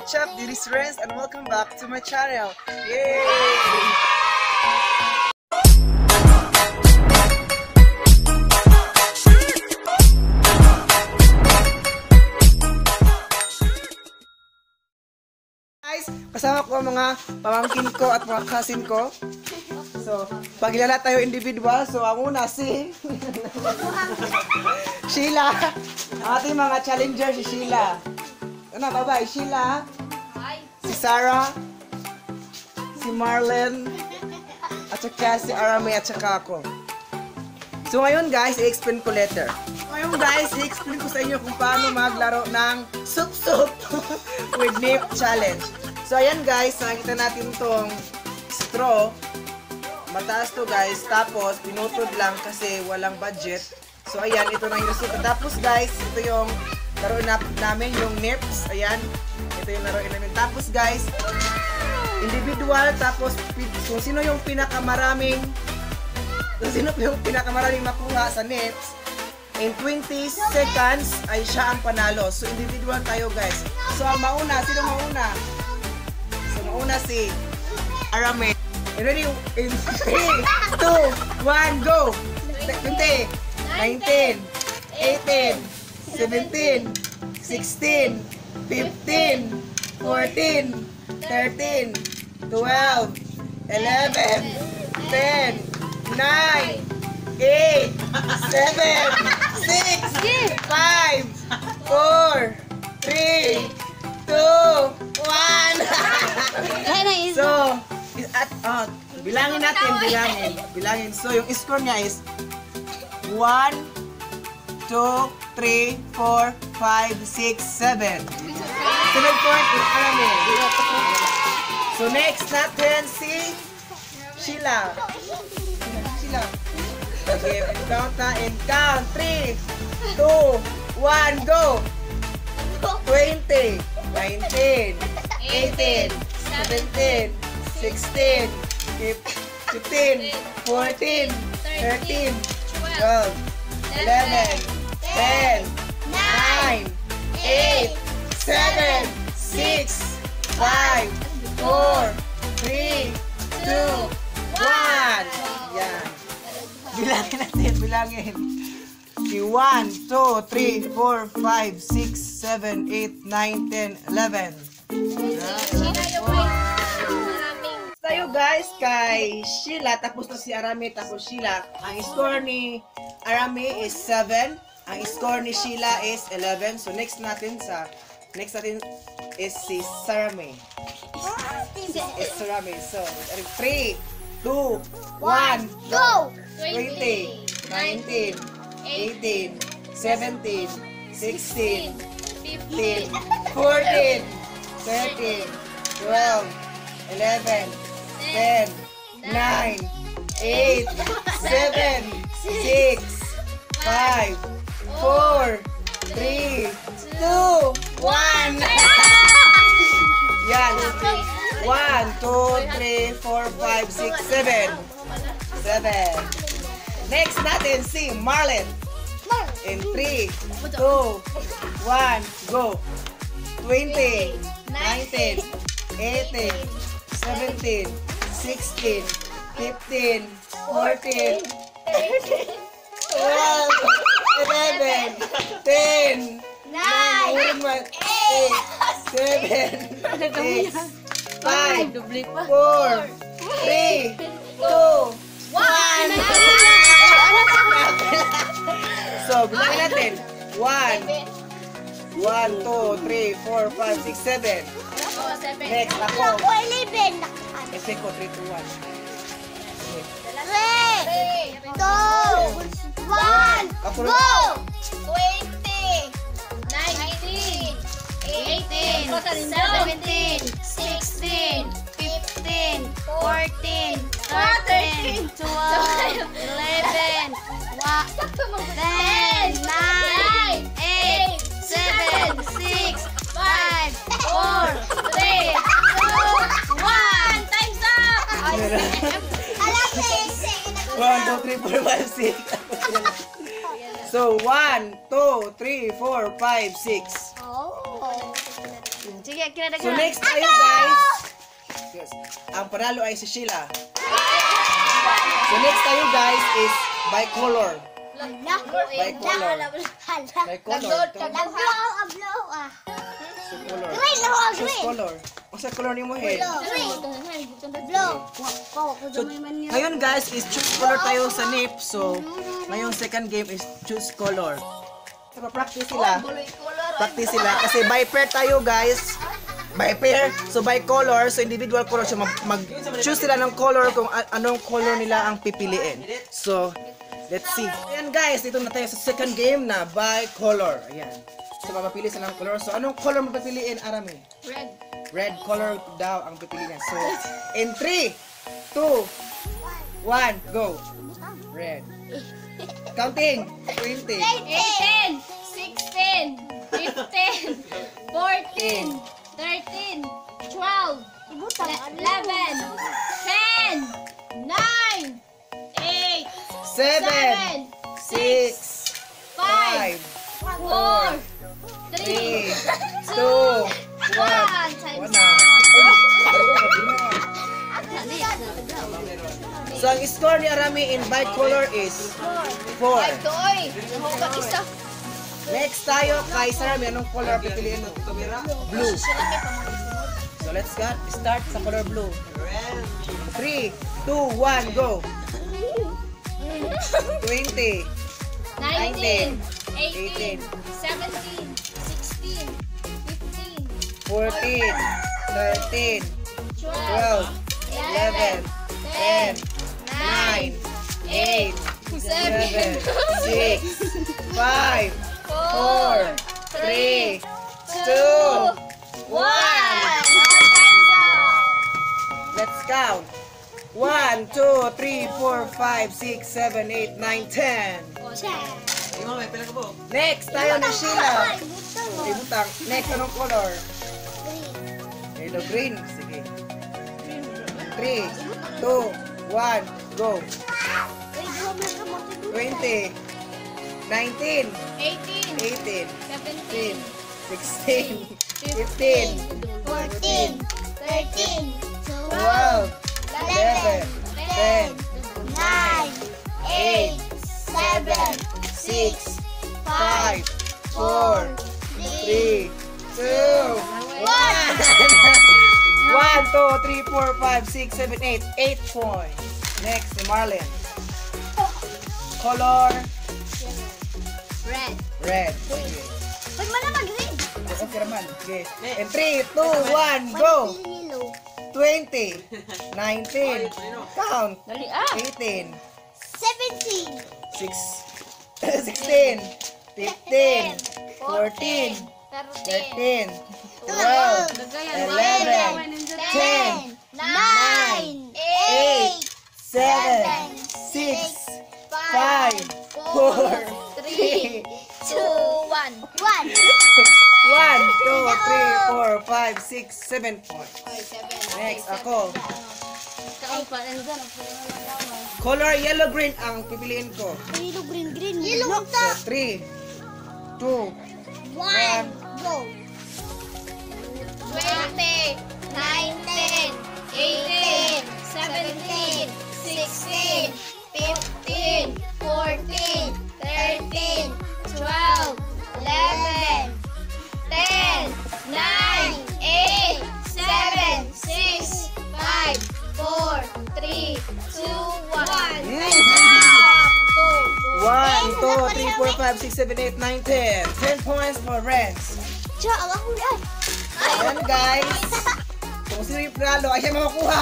what's up? This is Renz and welcome back to my channel. Yay! Guys, kasama ko ang mga pamangkin ko at mga cousin ko. So, pagilala tayo individual. So, ang una si Sheila. Ang ating mga challenger si Sheila. Ano, bye-bye. Sheila. Hi. Si Sarah. Si Marlen. At saka si Arame at saka ako. So, ngayon guys, i-explain ko later. Ngayon guys, i-explain ko sa inyo kung paano maglaro ng soup-soup with nip challenge. So, ayan guys, nakikita natin tong straw. Mataas to guys, tapos pinutod lang kasi walang budget. So ayan, ito na yung resulta. Tapos guys, ito yung laro namin, yung nips. Ayan, ito yung laro namin. Tapos guys, individual, tapos kung sino yung pinakamaraming makuha sa nips, in 20 seconds ay siya ang panalo. So individual tayo guys. So ang mauna, sino mauna? So mauna si Arame. Ready? In 3, 2, 1, go! 20, 19, 18, 17, 16, 15, 14, 13, 12, 11, 10, 9, 8, 7, 6, 5, 4, 3, 2, 1. So, bilangin natin, bilangin. So, yung score niya is 1, 2, 3, 4, 5, 6, 7. 7 point in Arame. So, next natin si Sheila. Sheila. Okay, count na and count. 3, 2, 1, go! 20, 19, 18, 17, 16, 15, 14, 13, 12, 11, 10, 9, 8, 7, 6, 5, 4, 3, 2, 1. Yan. Bilangin natin, bilangin. 1, 2, 3, 4, 5, 6, 7, 8, 9, 10, 11. Tayo guys kay Sheila, tapos na si Arame, tapos Sheila. Ang score ni Arame is 7, ang score ni Sheila is 11. So next natin is si Sarame. Is Sarame. So 3, 2, 1, go! 20, 19, 18, 17, 16, 15, 14, 13, 12, 11, 10, 9, 8, 7, 6, 5, 4, 3, 2, 1. Yan. 1, 2, 3, 4, 5, 6, 7. 7. Next natin si Marlen. In 3, 2, 1, go. 20, 19, 18, 17, 16, 15, 14, 13, 12, 11, 10, 9, 8, 7, 6, 5, 4, 3, 2, 1. So, bilangin natin. 1, 2, 3, 4, 5, 6, 7. Next, ako. Ako 11. Effect ko, 3, 2, 1. 3, 2, 1, go! 20, 19, 18, 17, 16, 15, 14, 13, 12, 11, 10, 9, 8, 7, 6, 5, 4, 3, 2, 1. Time's up! 1, 2, 3, 4, 5, 6. So, 1, 2, 3, 4, 5, 6. Oh. Sige So next tayo guys. Yes. Ang panalo ay si Sheila. So next tayo guys is by color. By color. By color. So color. Choose color. Sa color ni mo head. So ngayon guys is choose color tayo sa NIP. So ngayong second game is choose color. So practice sila. Practice sila kasi by pair tayo guys. By pair, so by color, so individual color, so mag-choose sila ng color kung anong color nila ang pipiliin. So, let's see. Ayan guys, dito na tayo sa second game na by color. Ayan. So, mapapili sila ng color. So, anong color mapapiliin, Arami? Red. Red color daw ang pipiliin. So, in 3, 2, 1, go. Red. Counting. 20. 18, 16, 15, 14, 13, 12, 11, 10, 9, 8, 7, 6, 5, 4, 3, 2, 1. Wala na. So, ang score ni Arami in by color is 4. Toy. Nahuga isa. Next tayo kay Sarami, anong color pipiliin mo? Blue. So let's start sa color blue. 3, 2, 1, go! 20, 19, 18, 18, 17, 16, 15, 14, 13, 12, 11, 10, 9, 8, 7, 6, 5, 4, 3, 2, 1. Let's count. 1, 2, 3, 4, 5, 6, 7, 8, 9, 10. Next, tayo ni Sheila. Ibutang. Next, anong color? Yellow, green. Sige. 3, 2, 1, go. 20, 19, 18, 18, 17, 16, 15, 14, 13, 12, 11, 10, 9, 8, 7, 6, 5, 4, 3, 2, 1. 1, 2, 3, 4, 5, 6, 7, 8. 8 points. Next, si Marlon. Color? red. Red. Okay. Pag mo na mag-red. Okay naman. Okay. And 3, 2, 1, go! 20, 19, count, Dali 18, 17, 16, 15, 14, 13, 12, 11, 10, 9, 8, 7, 6, 5, 4, 3, 2, 1. 1, 2, 3, 4, 5, 6, 7 points. Next, ako. Color yellow green ang pipiliin ko. Yellow, green, green. Yellow, So, 3, 2, 1, go. 20, 19, 18, 17, 16, 15, 14, 13, 12, 11, 10, 9, 8, 7, 6, 5, 4, 3, 2, 1. 1, 2, 3, 4, 5, 6, 7, 8, 9, 10. 10 points for Renz. Tiyo, ang ako yan. Ayan guys. Kung sino yung pralo, ay siya makakuha.